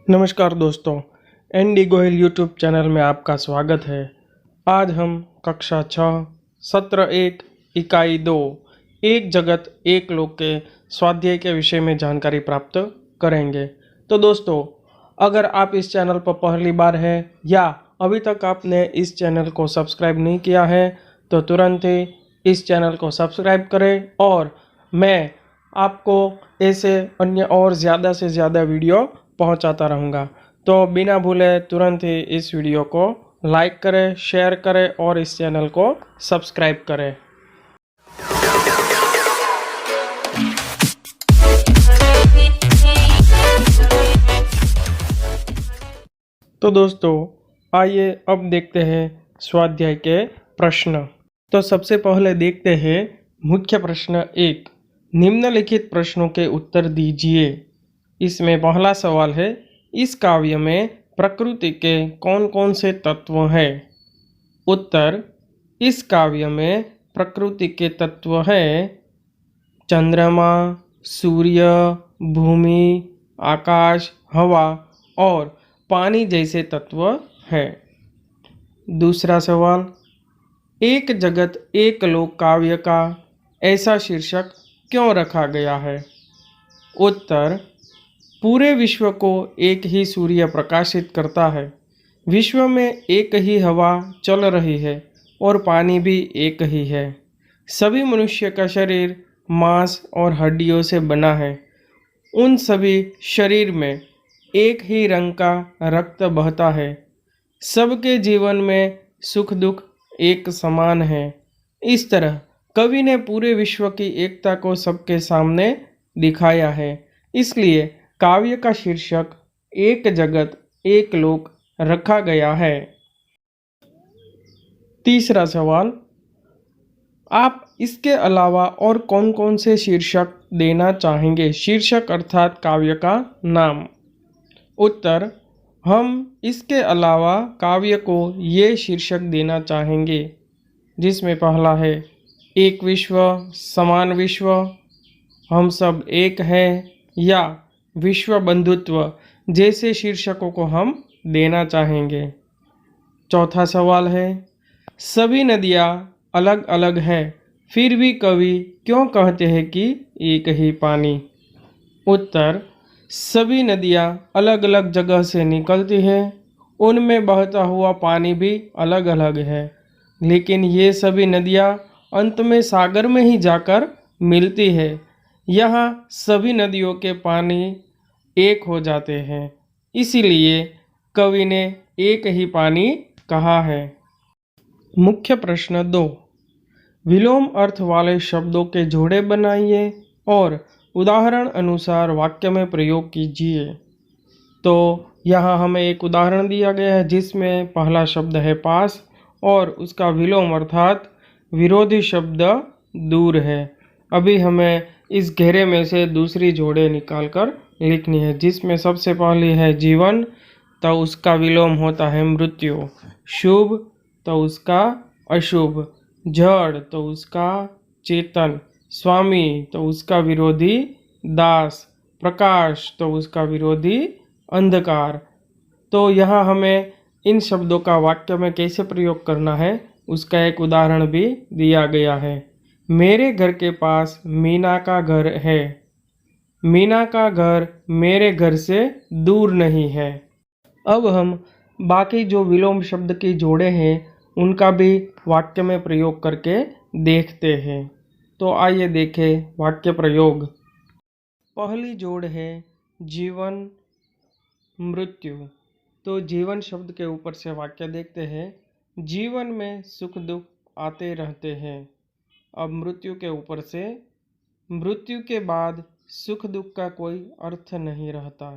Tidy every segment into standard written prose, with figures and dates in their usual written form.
नमस्कार दोस्तों, ND Goyal YouTube channel में आपका स्वागत है। आज हम कक्षा 6 सत्र 1 इकाई 2 एक जगत एक लोक के स्वाध्याय के विषय में जानकारी प्राप्त करेंगे। तो दोस्तों, अगर आप इस चैनल पर पहली बार हैं या अभी तक आपने इस चैनल को सब्सक्राइब नहीं किया है तो तुरंत ही इस चैनल को सब्सक्राइब करें और मैं आपको ऐसे अन्य और ज़्यादा से ज़्यादा वीडियो पहुंचाता रहूँगा। तो बिना भूले तुरंत ही इस वीडियो को लाइक करें, शेयर करें और इस चैनल को सब्सक्राइब करें। तो दोस्तों, आइए अब देखते हैं स्वाध्याय के प्रश्न। तो सबसे पहले देखते हैं मुख्य प्रश्न 1। निम्नलिखित प्रश्नों के उत्तर दीजिए। इसमें पहला सवाल है, इस काव्य में प्रकृति के कौन कौन से तत्व हैं? उत्तर, इस काव्य में प्रकृति के तत्व हैं चंद्रमा, सूर्य, भूमि, आकाश, हवा और पानी जैसे तत्व हैं। दूसरा सवाल, एक जगत एक लोक काव्य का ऐसा शीर्षक क्यों रखा गया है? उत्तर, पूरे विश्व को एक ही सूर्य प्रकाशित करता है। विश्व में एक ही हवा चल रही है और पानी भी एक ही है। सभी मनुष्य का शरीर मांस और हड्डियों से बना है। उन सभी शरीर में एक ही रंग का रक्त बहता है। सबके जीवन में सुख दुख एक समान है। इस तरह कवि ने पूरे विश्व की एकता को सबके सामने दिखाया है। इसलिए काव्य का शीर्षक एक जगत एक लोक रखा गया है। तीसरा सवाल, आप इसके अलावा और कौन कौन से शीर्षक देना चाहेंगे? शीर्षक अर्थात काव्य का नाम। उत्तर, हम इसके अलावा काव्य को ये शीर्षक देना चाहेंगे जिसमें पहला है एक विश्व, समान विश्व, हम सब एक हैं या विश्व बंधुत्व जैसे शीर्षकों को हम देना चाहेंगे। चौथा सवाल है, सभी नदियाँ अलग अलग हैं, फिर भी कवि क्यों कहते हैं कि एक ही पानी? उत्तर, सभी नदियाँ अलग अलग जगह से निकलती हैं, उनमें बहता हुआ पानी भी अलग अलग है, लेकिन ये सभी नदियाँ अंत में सागर में ही जाकर मिलती है। यहाँ सभी नदियों के पानी एक हो जाते हैं, इसीलिए कवि ने एक ही पानी कहा है। मुख्य प्रश्न 2, विलोम अर्थ वाले शब्दों के जोड़े बनाइए और उदाहरण अनुसार वाक्य में प्रयोग कीजिए। तो यहाँ हमें एक उदाहरण दिया गया है जिसमें पहला शब्द है पास और उसका विलोम अर्थात विरोधी शब्द दूर है। अभी हमें इस घेरे में से दूसरी जोड़े निकालकर लिखनी है, जिसमें सबसे पहली है जीवन, तो उसका विलोम होता है मृत्यु। शुभ तो उसका अशुभ। जड़ तो उसका चेतन। स्वामी तो उसका विरोधी दास। प्रकाश तो उसका विरोधी अंधकार। तो यहाँ हमें इन शब्दों का वाक्य में कैसे प्रयोग करना है उसका एक उदाहरण भी दिया गया है। मेरे घर के पास मीना का घर है। मीना का घर मेरे घर से दूर नहीं है। अब हम बाकी जो विलोम शब्द की जोड़े हैं उनका भी वाक्य में प्रयोग करके देखते हैं। तो आइए देखें वाक्य प्रयोग। पहली जोड़ है जीवन मृत्यु। तो जीवन शब्द के ऊपर से वाक्य देखते हैं। जीवन में सुख दुख आते रहते हैं। अब मृत्यु के ऊपर से, मृत्यु के बाद सुख दुख का कोई अर्थ नहीं रहता।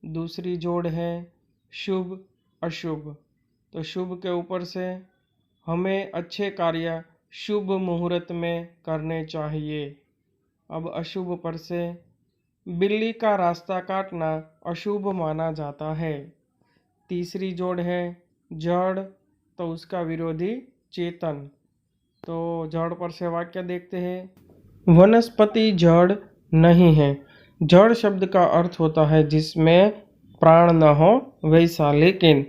दूसरी जोड़ है शुभ अशुभ। तो शुभ के ऊपर से हमें अच्छे कार्य शुभ मुहूर्त में करने चाहिए। अब अशुभ पर से बिल्ली का रास्ता काटना अशुभ माना जाता है। तीसरी जोड़ है जड़, तो उसका विरोधी चेतन। तो जड़ पर से वाक्य देखते हैं। वनस्पति जड़ नहीं है। जड़ शब्द का अर्थ होता है जिसमें प्राण न हो वैसा, लेकिन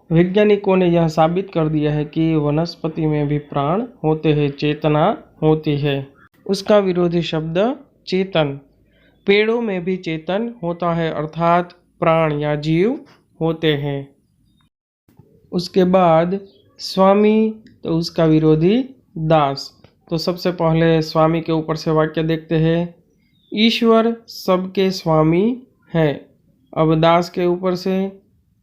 वैज्ञानिकों ने यह साबित कर दिया है कि वनस्पति में भी प्राण होते हैं, चेतना होती है। उसका विरोधी शब्द चेतन। पेड़ों में भी चेतन होता है, अर्थात प्राण या जीव होते हैं। उसके बाद स्वामी, तो उसका विरोधी दास। तो सबसे पहले स्वामी के ऊपर से वाक्य देखते हैं। ईश्वर सबके स्वामी है। अब दास के ऊपर से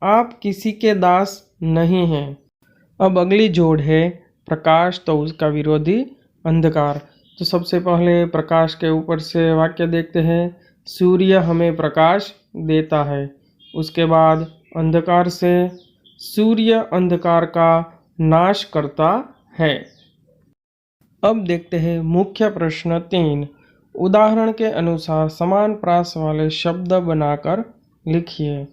आप किसी के दास नहीं हैं। अब अगली जोड़ है प्रकाश, तो उसका विरोधी अंधकार। तो सबसे पहले प्रकाश के ऊपर से वाक्य देखते हैं। सूर्य हमें प्रकाश देता है। उसके बाद अंधकार से सूर्य अंधकार का नाश करता है। अब देखते हैं मुख्य प्रश्न 3। उदाहरण के अनुसार समान प्रास वाले शब्द बनाकर लिखिए।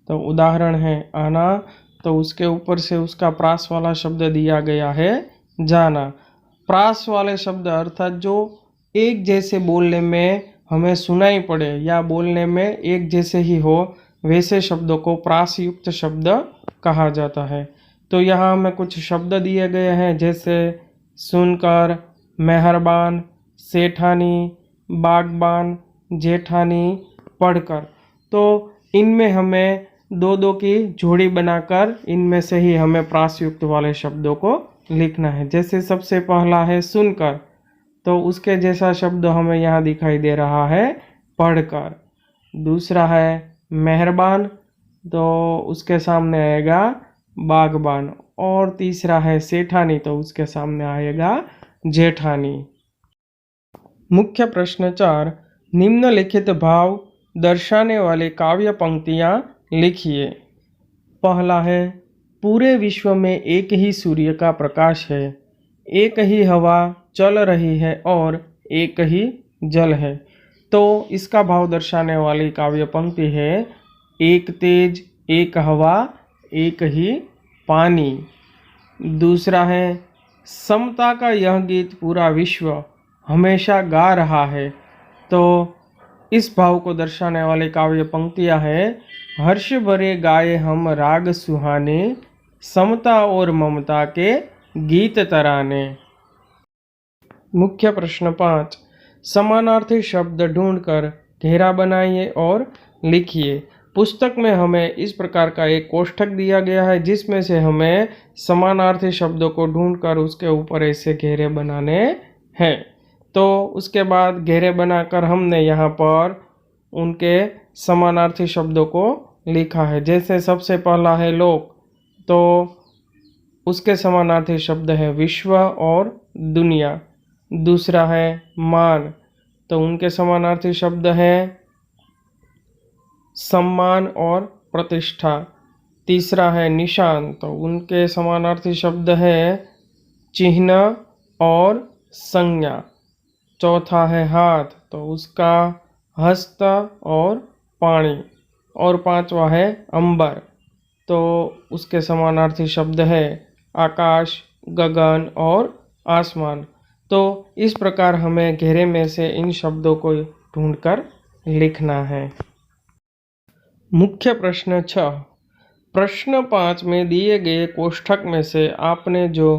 तो उदाहरण है आना, तो उसके ऊपर से उसका प्रास वाला शब्द दिया गया है जाना। प्रास वाले शब्द अर्थात जो एक जैसे बोलने में हमें सुनाई पड़े या बोलने में एक जैसे ही हो, वैसे शब्दों को प्रास युक्त शब्द कहा जाता है। तो यहाँ हमें कुछ शब्द दिए गए हैं, जैसे सुनकर, मेहरबान, सेठानी, बागबान, जेठानी, पढ़कर। तो इनमें हमें दो दो की जोड़ी बनाकर इनमें से ही हमें प्रासयुक्त वाले शब्दों को लिखना है। जैसे सबसे पहला है सुनकर, तो उसके जैसा शब्द हमें यहाँ दिखाई दे रहा है पढ़कर। दूसरा है मेहरबान, तो उसके सामने आएगा बागबान। और तीसरा है सेठानी, तो उसके सामने आएगा जेठानी। मुख्य प्रश्न 4। निम्नलिखित भाव दर्शाने वाले काव्य पंक्तियाँ लिखिए। पहला है पूरे विश्व में एक ही सूर्य का प्रकाश है, एक ही हवा चल रही है और एक ही जल है। तो इसका भाव दर्शाने वाली काव्य पंक्ति है एक तेज, एक हवा, एक ही पानी। दूसरा है समता का यह गीत पूरा विश्व हमेशा गा रहा है। तो इस भाव को दर्शाने वाली काव्य पंक्तियाँ हैं हर्ष भरे गाए हम राग सुहाने, समता और ममता के गीत तराने। मुख्य प्रश्न 5। समानार्थी शब्द ढूंढकर घेरा बनाइए और लिखिए। पुस्तक में हमें इस प्रकार का एक कोष्ठक दिया गया है, जिसमें से हमें समानार्थी शब्दों को ढूंढकर उसके ऊपर ऐसे घेरे बनाने हैं। तो उसके बाद घेरे बनाकर हमने यहाँ पर उनके समानार्थी शब्दों को लिखा है। जैसे सबसे पहला है लोक, तो उसके समानार्थी शब्द है विश्व और दुनिया। दूसरा है मान, तो उनके समानार्थी शब्द हैं सम्मान और प्रतिष्ठा। तीसरा है निशान, तो उनके समानार्थी शब्द हैं चिन्ह और संज्ञा। चौथा है हाथ, तो उसका हस्त और पानी। और पांचवा है अंबर, तो उसके समानार्थी शब्द है आकाश, गगन और आसमान। तो इस प्रकार हमें घेरे में से इन शब्दों को ढूंढकर लिखना है। मुख्य प्रश्न 6। प्रश्न 5 में दिए गए कोष्ठक में से आपने जो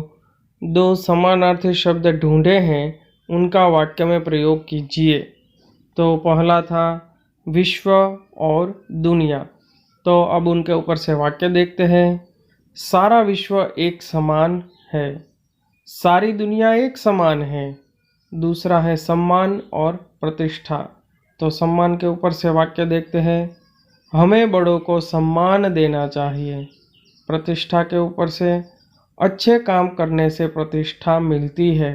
दो समानार्थी शब्द ढूंढे हैं उनका वाक्य में प्रयोग कीजिए। तो पहला था विश्व और दुनिया। तो अब उनके ऊपर से वाक्य देखते हैं। सारा विश्व एक समान है, सारी दुनिया एक समान है। दूसरा है सम्मान और प्रतिष्ठा। तो सम्मान के ऊपर से वाक्य देखते हैं। हमें बड़ों को सम्मान देना चाहिए। प्रतिष्ठा के ऊपर से अच्छे काम करने से प्रतिष्ठा मिलती है।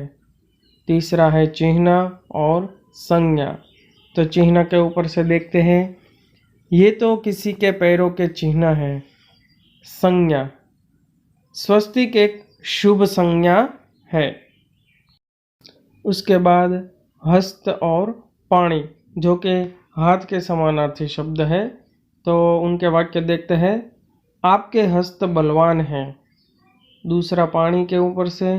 तीसरा है चिन्ह और संज्ञा। तो चिन्ह के ऊपर से देखते हैं, ये तो किसी के पैरों के चिन्ह हैं। संज्ञा, स्वस्तिक एक शुभ संज्ञा है। उसके बाद हस्त और पाणी, जो कि हाथ के समानार्थी शब्द है। तो उनके वाक्य देखते हैं। आपके हस्त बलवान हैं। दूसरा पाणी के ऊपर से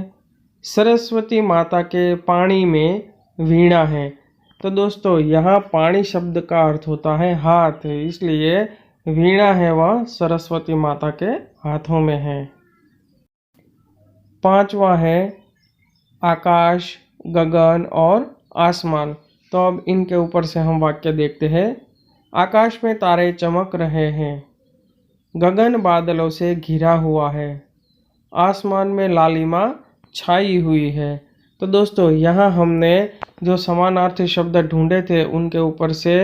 सरस्वती माता के पाणी में वीणा है। तो दोस्तों यहाँ पाणी शब्द का अर्थ होता है हाथ, इसलिए वीणा है वह सरस्वती माता के हाथों में है। 5वां है आकाश, गगन और आसमान। तो अब इनके ऊपर से हम वाक्य देखते हैं। आकाश में तारे चमक रहे हैं, गगन बादलों से घिरा हुआ है, आसमान में लालिमा छाई हुई है। तो दोस्तों यहाँ हमने जो समानार्थी शब्द ढूंढे थे उनके ऊपर से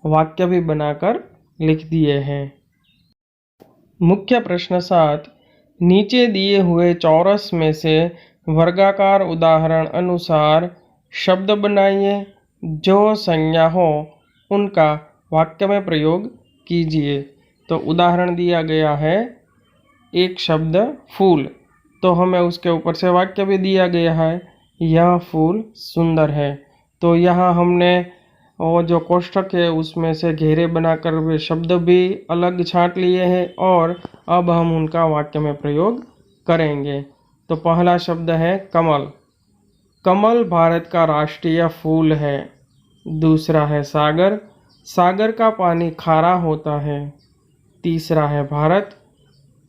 वाक्य भी बनाकर लिख दिए हैं। मुख्य प्रश्न 7, नीचे दिए हुए चौरस में से वर्गाकार उदाहरण अनुसार शब्द बनाइए, जो संज्ञा हो उनका वाक्य में प्रयोग कीजिए। तो उदाहरण दिया गया है एक शब्द फूल, तो हमें उसके ऊपर से वाक्य भी दिया गया है, यह फूल सुंदर है। तो यहाँ हमने और जो कोष्ठक है उसमें से घेरे बनाकर वे शब्द भी अलग छांट लिए हैं और अब हम उनका वाक्य में प्रयोग करेंगे। तो पहला शब्द है कमल। कमल भारत का राष्ट्रीय फूल है। दूसरा है सागर। सागर का पानी खारा होता है। तीसरा है भारत,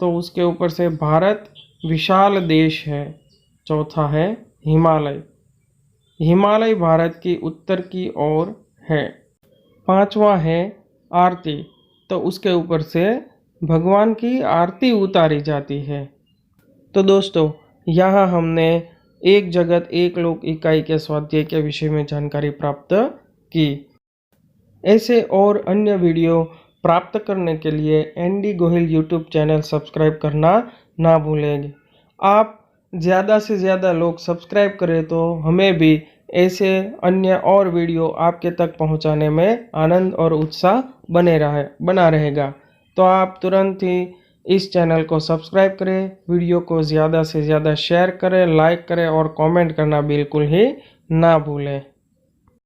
तो उसके ऊपर से भारत विशाल देश है। चौथा है हिमालय। हिमालय भारत की उत्तर की ओर है। 5वां है आरती, तो उसके ऊपर से भगवान की आरती उतारी जाती है। तो दोस्तों यहाँ हमने एक जगत एक लोक इकाई के स्वाध्याय के विषय में जानकारी प्राप्त की। ऐसे और अन्य वीडियो प्राप्त करने के लिए ND Gohil YouTube channel subscribe करना ना भूलें। आप ज़्यादा से ज़्यादा लोग सब्सक्राइब करें तो हमें भी ऐसे अन्य और वीडियो आपके तक पहुंचाने में आनंद और उत्साह बना रहेगा। तो आप तुरंत ही इस चैनल को सब्सक्राइब करें, वीडियो को ज़्यादा से ज़्यादा शेयर करें, लाइक करें और कमेंट करना बिल्कुल ही ना भूलें।